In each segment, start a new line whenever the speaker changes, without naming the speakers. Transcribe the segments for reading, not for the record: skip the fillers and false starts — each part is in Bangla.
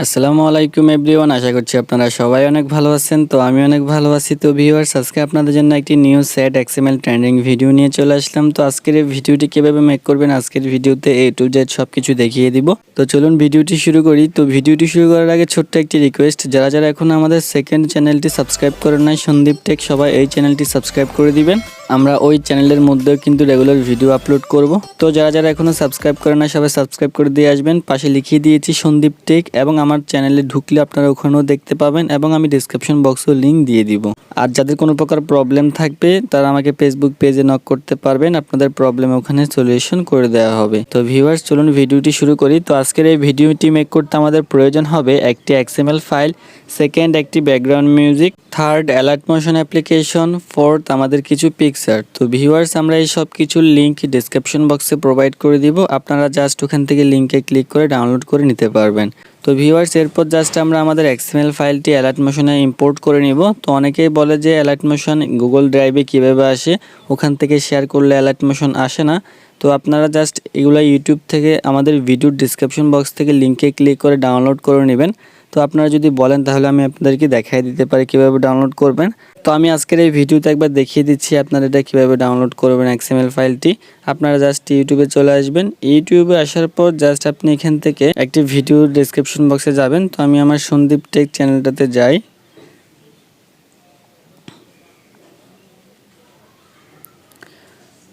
আসসালামু আলাইকুম এভরিওয়ান, আশা করছি আপনারা সবাই অনেক ভালো আছেন। তো আমি অনেক ভালো আছি। তো ভিউয়ার্স, আজকে আপনাদের জন্য একটি new set XML trending video নিয়ে চলে আসলাম। তো আজকের এই ভিডিওটি কিভাবে মেক করবেন, আজকের ভিডিওতে A to Z সবকিছু দেখিয়ে দিব। তো চলুন ভিডিওটি শুরু করি। তো ভিডিওটি শুরু করার আগে ছোট্ট একটি রিকোয়েস্ট, যারা যারা এখন আমাদের সেকেন্ড চ্যানেলটি সাবস্ক্রাইব করেন নাই সন্দীপ টেক, সবাই এই চ্যানেলটি সাবস্ক্রাইব করে দিবেন। আমরা ওই চ্যানেলের মধ্যেও কিন্তু রেগুলার ভিডিও আপলোড করব। তো যারা যারা এখনো সাবস্ক্রাইব করেন না সবাই সাবস্ক্রাইব করে দিয়ে আসবেন। পাশে লিখিয়ে দিয়েছি সন্দীপ টেক, এবং আমার চ্যানেলে ঢুকলে আপনারা ওখানেও দেখতে পাবেন, এবং আমি ডিসক্রিপশন বক্সেও লিঙ্ক দিয়ে দিব। আর যাদের কোনো প্রকার প্রবলেম থাকবে তারা আমাকে ফেসবুক পেজে নক করতে পারবেন, আপনাদের প্রবলেম ওখানে সলিউশন করে দেওয়া হবে। তো ভিউয়ার্স, চলুন ভিডিওটি শুরু করি। তো আজকের এই ভিডিওটি মেক করতে আমাদের প্রয়োজন হবে একটি এক্সএমএল ফাইল, সেকেন্ড একটি background music, third Alightmotion application, fourth আমাদের কিছু পিকচার। তো ভিউয়ার্স, আমরা এই সব কিছুর লিঙ্ক ডিসক্রিপশন বক্সে প্রোভাইড করে দিব, আপনারা জাস্ট ওখান থেকে লিঙ্কে ক্লিক করে ডাউনলোড করে নিতে পারবেন। তো ভিউয়ার্স, এরপর জাস্ট আমরা আমাদের এক্সএমএল ফাইলটি Alightmotion-এ ইম্পোর্ট করে নিব। তো অনেকেই বলে যে Alightmotion গুগল ড্রাইভে কীভাবে আসে, ওখান থেকে শেয়ার করলে Alightmotion আসে না। তো আপনারা জাস্ট এগুলো ইউটিউব থেকে আমাদের ভিডিওর ডিসক্রিপশন বক্স থেকে লিঙ্কে ক্লিক করে ডাউনলোড করে নেবেন। তো আপনারা যদি বলেন তাহলে আমি আপনাদেরকে দেখাই দিতে পারি কীভাবে ডাউনলোড করবেন। তো আমি আজকের এই ভিডিওতে একবার দেখিয়ে দিচ্ছি আপনারা এটা কীভাবে ডাউনলোড করবেন এক্সএমএল ফাইলটি। আপনারা জাস্ট ইউটিউবে চলে আসবেন। ইউটিউবে আসার পর জাস্ট আপনি এখান থেকে একটি ভিডিওর ডিসক্রিপশন বক্সে যাবেন। তো আমি আমার সন্দীপ টেক চ্যানেলটাতে যাই।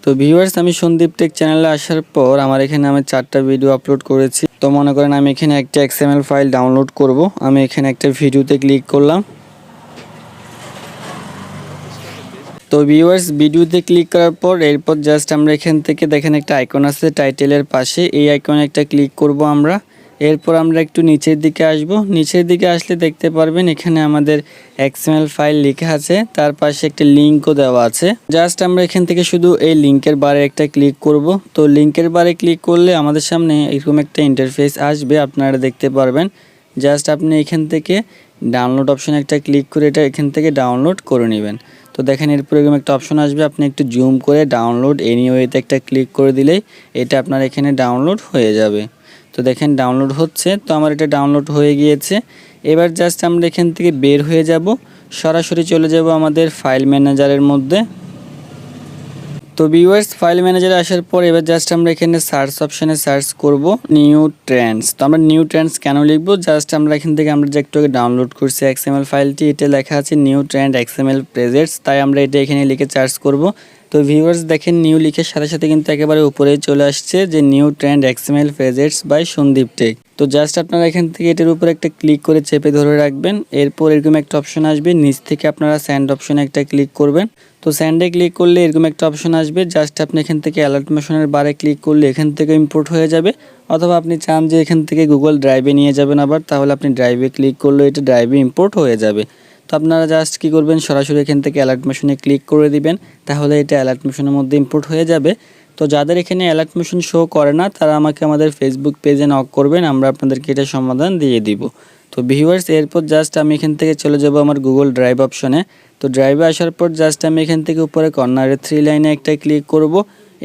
তো ভিউয়ার্স, আমি সন্দীপ টেক চ্যানেলে আসার পর আমার এখানে আমি 4টা ভিডিও আপলোড করেছি। তো মনে করেন আমি এখানে একটা এক্সএমএল ফাইল ডাউনলোড করব। আমি এখানে একটা ভিডিওতে ক্লিক করলাম। তো ভিউয়ার্স, ভিডিওতে ক্লিক করার পর এরপর জাস্ট আমরা এখান থেকে দেখেন একটা আইকন আছে টাইটেলের পাশে, এই আইকনে একটা ক্লিক করব আমরা। এরপর আমরা একটু নিচের দিকে আসব। নিচের দিকে আসলে দেখতে পারবেন এখানে আমাদের এক্সএমএল ফাইল লেখা আছে, তার পাশে একটা লিঙ্কও দেওয়া আছে। জাস্ট আমরা এখান থেকে শুধু এই লিঙ্কের বারে একটা ক্লিক করব। তো লিঙ্কের বারে ক্লিক করলে আমাদের সামনে এরকম একটা ইন্টারফেস আসবে, আপনারা দেখতে পারবেন। জাস্ট আপনি এখান থেকে ডাউনলোড অপশন একটা ক্লিক করে এটা এখান থেকে ডাউনলোড করে নেবেন। তো দেখেন এরপর এরকম একটা অপশন আসবে, আপনি একটু জুম করে ডাউনলোড এনিওয়েতে একটা ক্লিক করে দিলেই এটা আপনার এখানে ডাউনলোড হয়ে যাবে। তো দেখেন ডাউনলোড হচ্ছে। তো আমার এটা ডাউনলোড হয়ে গিয়েছে। এবার জাস্ট আমরা এখান থেকে বের হয়ে যাব, সরাসরি চলে যাব আমাদের ফাইল ম্যানেজারের মধ্যে। তো ভিউয়ার্স, ফাইল ম্যানেজারে আসার পর এবার জাস্ট আমরা এখানে সার্চ অপশানে সার্চ করব নিউ ট্রেন্ডস। তো আমরা নিউ ট্রেন্ডস কেন লিখবো, জাস্ট আমরা এখান থেকে আমরা যে একটু আগে ডাউনলোড করছি এক্সএমএল ফাইলটি, এটা লেখা আছে নিউ ট্রেন্ড এক্সএমএল প্রেজেন্টস, তাই আমরা এটা এখানে লিখে সার্চ করব। তো ভিউয়ার্স দেখেন, নিউ লিখে সাথে সাথে কিন্তু একেবারে উপরেই চলে আসছে যে new trend XML presents by Sandeep tech. তো জাস্ট আপনারা এখান থেকে এটার উপর একটা ক্লিক করে চেপে ধরে রাখবেন। এরপর এরকম একটা অপশন আসবে, নিচ থেকে আপনারা স্যান্ড অপশনে একটা ক্লিক করবেন। তো স্যান্ডে ক্লিক করলে এরকম একটা অপশন আসবে, জাস্ট আপনি এখান থেকে Alightmotion-এর বারে ক্লিক করলে এখান থেকে ইম্পোর্ট হয়ে যাবে। অথবা আপনি চান যে এখান থেকে গুগল ড্রাইভে নিয়ে যাবেন আবার, তাহলে আপনি ড্রাইভে ক্লিক করলে এটা ড্রাইভে ইম্পোর্ট হয়ে যাবে। তো আপনারা জাস্ট কী করবেন, সরাসরি এখান থেকে Alightmotion-এ ক্লিক করে দিবেন, তাহলে এটা Alightmotion-এর মধ্যে ইম্পোর্ট হয়ে যাবে। তো যাদের এখানে Alightmotion শো করে না তারা আমাকে আমাদের ফেসবুক পেজে নক করবেন, আমরা আপনাদেরকে এটা সমাধান দিয়ে দিব। তো ভিউয়ার্স, এরপর জাস্ট আমি এখান থেকে চলে যাব আমার গুগল ড্রাইভ অপশনে। তো ড্রাইভে আসার পর জাস্ট আমি এখান থেকে উপরে কর্নারে 3 লাইনে একটা ক্লিক করব।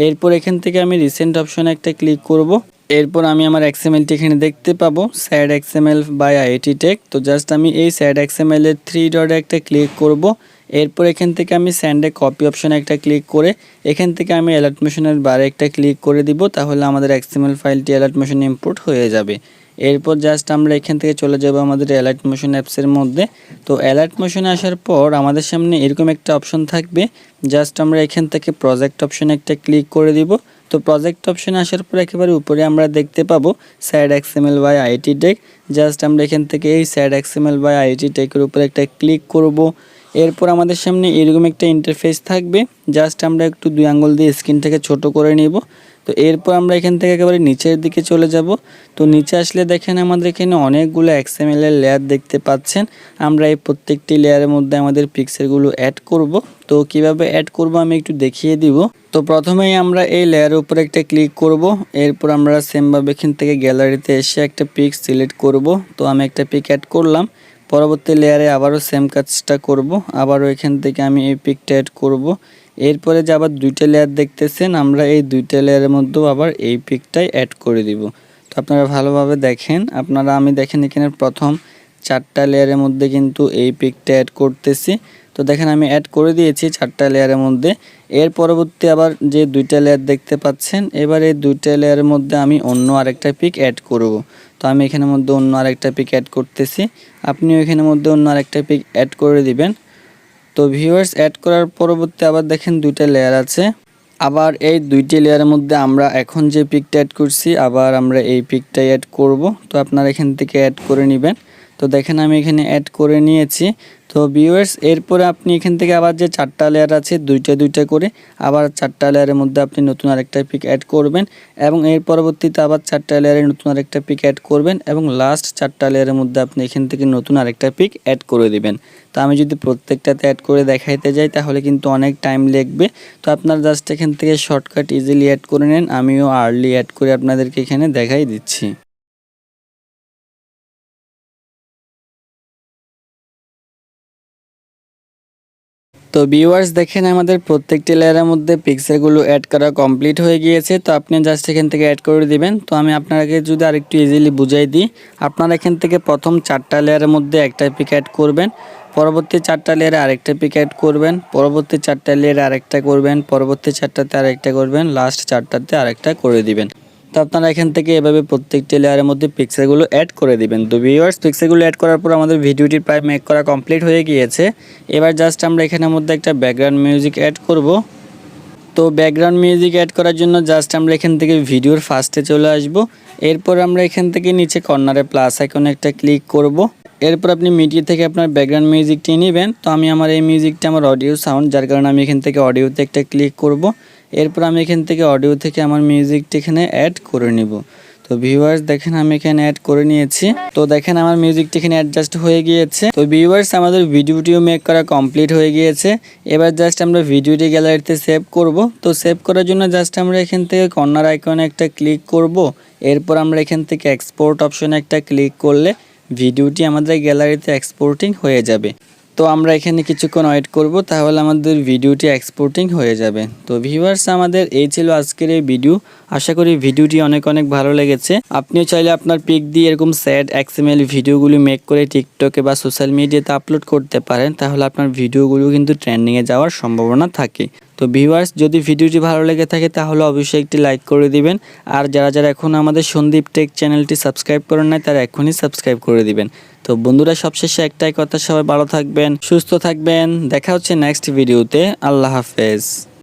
এরপর এখান থেকে আমি রিসেন্ট অপশনে একটা ক্লিক করব। এরপর আমি আমার এক্সএমএলটি এখানে দেখতে পাবো, sad XML by IAT tech. তো জাস্ট আমি এই স্যাড এক্সএমএল-এর 3 ডটে একটা ক্লিক করব। এরপর এখান থেকে আমি স্যান্ডে কপি অপশনে একটা ক্লিক করে এখান থেকে আমি Alightmotion-এর বারে একটা ক্লিক করে দিব, তাহলে আমাদের এক্সএমএল ফাইলটি Alightmotion-এ ইম্পোর্ট হয়ে যাবে। এরপর জাস্ট আমরা এখান থেকে চলে যাব আমাদের Alightmotion অ্যাপসের মধ্যে। তো Alightmotion আসার পর আমাদের সামনে এরকম একটা অপশন থাকবে, জাস্ট আমরা এখান থেকে প্রজেক্ট অপশনে একটা ক্লিক করে দিব। তো প্রজেক্ট অপশনে আসার পর একেবারে উপরে আমরা দেখতে পাবো sad XML by IAT tech. Just আমরা এখান থেকে এই স্যাড এক্সএমএল বাই IAT টেকের উপরে একটা ক্লিক করব। এরপর আমাদের সামনে এরকম একটা ইন্টারফেস থাকবে, জাস্ট আমরা একটু 2 আঙ্গুল দিয়ে স্ক্রিনটাকে ছোট করে নিব। তো এরপর আমরা এখান থেকে একেবারে নিচের দিকে চলে যাব। তো নিচে আসলে দেখেন আমাদের এখানে অনেকগুলো এক্সএমএল-এর লেয়ার দেখতে পাচ্ছেন। আমরা এই প্রত্যেকটি লেয়ারের মধ্যে আমাদের পিক্সেলগুলো অ্যাড করব। তো কিভাবে অ্যাড করব আমি একটু দেখিয়ে দিব। তো প্রথমেই আমরা এই লেয়ারের উপরে একটা ক্লিক করব। এরপর আমরা সেমভাবে এখান থেকে গ্যালারিতে এসে একটা পিক সিলেক্ট করব। তো আমি একটা পিক অ্যাড করলাম। পরবর্তী লেয়ারে আবারও সেম কাজটা করব, আবারও এখান থেকে আমি এই পিকটা অ্যাড করব। এরপরে যে আবার 2টা লেয়ার দেখতেছেন, আমরা এই 2টা লেয়ারের মধ্যেও আবার এই পিকটাই অ্যাড করে দিব। তো তো আপনারা ভালোভাবে দেখেন। আমি দেখেন এখানে প্রথম 4টা লেয়ারের মধ্যে কিন্তু এই পিকটা অ্যাড করতেছি। তো দেখেন আমি অ্যাড করে দিয়েছি 4টা লেয়ারের মধ্যে। এর পরবর্তী আবার যে 2টা লেয়ার দেখতে পাচ্ছেন, এবার এই 2টা লেয়ারের মধ্যে আমি অন্য আরেকটা পিক অ্যাড করব। তো আমি এখানের মধ্যে অন্য আরেকটা পিক অ্যাড করতেছি, আপনিও এখানের মধ্যে অন্য আরেকটা পিক অ্যাড করে দিবেন। তো ভিউয়ার্স, অ্যাড করার পরবর্তী আবার দেখেন 2টা লেয়ার আছে। আবার এই 2টি লেয়ারের মধ্যে আমরা এখন যে পিকটা অ্যাড করছি আবার আমরা এই পিকটাই অ্যাড করব। তো আপনারা এখান থেকে অ্যাড করে নেবেন। তো দেখেন আমি এখানে অ্যাড করে নিয়েছি। তো ভিউয়ার্স, এরপরে আপনি এখান থেকে আবার যে 4টা লেয়ার আছে 2টা করে আবার 4টা লেয়ারের মধ্যে আপনি নতুন আরেকটা পিক অ্যাড করবেন এবং এর পরবর্তীতে আবার 4টা লেয়ারে নতুন আরেকটা পিক অ্যাড করবেন এবং লাস্ট 4টা লেয়ারের মধ্যে আপনি এখান থেকে নতুন আরেকটা পিক অ্যাড করে দিবেন। তো আমি যদি প্রত্যেকটাতে অ্যাড করে দেখাইতে যাই তাহলে কিন্তু অনেক টাইম লাগবে। তো আপনারা জাস্ট এখান থেকে শর্টকাট ইজিলি অ্যাড করে নেন। আমিও আর্লি অ্যাড করে আপনাদেরকে এখানে দেখাই দিচ্ছি। তো ভিউয়ার্স, দেখেন আমাদের প্রত্যেকটি লেয়ারের মধ্যে পিক্সেলগুলো অ্যাড করা কমপ্লিট হয়ে গিয়েছে। তো আপনি জাস্ট এখান থেকে অ্যাড করে দিবেন। তো আমি আপনাকে যদি আরেকটু ইজিলি বুঝাই দিই, আপনারা এখান থেকে প্রথম 4টা লেয়ারের মধ্যে একটা পিক অ্যাড করবেন, পরবর্তী 4টা লেয়ারে আরেকটা পিক অ্যাড করবেন, পরবর্তী 4টা লেয়ারে আরেকটা করবেন, পরবর্তী 4টাতে আরেকটা করবেন, লাস্ট 4টাতে আরেকটা করে দিবেন। তো আপনারা এখান থেকে এভাবে প্রত্যেকটি লেয়ারের মধ্যে পিক্সেলগুলো অ্যাড করে দিবেন। তো ভিউয়ার্স, পিক্সেলগুলো অ্যাড করার পর আমাদের ভিডিওটি প্রায় মেক করা কমপ্লিট হয়ে গিয়েছে। এবার জাস্ট আমরা এখানের মধ্যে একটা ব্যাকগ্রাউন্ড মিউজিক অ্যাড করব। তো ব্যাকগ্রাউন্ড মিউজিক অ্যাড করার জন্য জাস্ট আমরা এখান থেকে ভিডিওর ফার্স্টে চলে আসব। এরপর আমরা এখান থেকে নিচে কর্নারে প্লাস আইকনে একটা ক্লিক করব। এরপর আপনি মিডিয়া থেকে আপনার ব্যাকগ্রাউন্ড মিউজিকটি নেবেন। তো আমি আমার এই মিউজিকটা আমার অডিও সাউন্ড, যার কারণে আমি এখান থেকে অডিওতে একটা ক্লিক করব। এরপর আমি এখান থেকে অডিও থেকে আমার মিউজিকটি এখানে অ্যাড করে নিব। তো ভিউয়ার্স, দেখেন আমি এখানে অ্যাড করে নিয়েছি। তো দেখেন আমার মিউজিকটি এখানে অ্যাডজাস্ট হয়ে গিয়েছে। তো ভিউয়ার্স, আমাদের ভিডিওটিও মেক করা কমপ্লিট হয়ে গিয়েছে। এবার জাস্ট আমরা ভিডিওটি গ্যালারিতে সেভ করব। তো সেভ করার জন্য জাস্ট আমরা এখান থেকে কর্নার আইকনে একটা ক্লিক করব। এরপর আমরা এখান থেকে এক্সপোর্ট অপশনে একটা ক্লিক করলে ভিডিওটি আমাদের গ্যালারিতে এক্সপোর্টিং হয়ে যাবে। তো আমরা এখানে কিছুক্ষণ ওয়েট করব, তাহলে আমাদের ভিডিওটি এক্সপোর্টিং হয়ে যাবে। তো ভিউয়ার্স, আমাদের এই ছিল আজকের এই ভিডিও। আশা করি ভিডিওটি অনেক ভালো লেগেছে। আপনিও চাইলে আপনার পিক দিয়ে এরকম স্যাড XML ভিডিওগুলি মেক করে টিকটকে বা সোশ্যাল মিডিয়াতে আপলোড করতে পারেন, তাহলে আপনার ভিডিওগুলো কিন্তু ট্রেন্ডিংয়ে যাওয়ার সম্ভাবনা থাকে। তো ভিউয়ার্স, যদি ভিডিওটি ভালো লেগে থাকে তাহলে অবশ্যই একটি লাইক করে দিবেন। আর যারা এখন আমাদের সন্দীপ টেক চ্যানেলটি সাবস্ক্রাইব করেন নাই, তারা এখনই সাবস্ক্রাইব করে দিবেন। তো বন্ধুরা, সবশেষে একটাই কথা, সবাই ভালো থাকবেন, সুস্থ থাকবেন। দেখা হচ্ছে নেক্সট ভিডিওতে। আল্লাহ হাফেজ।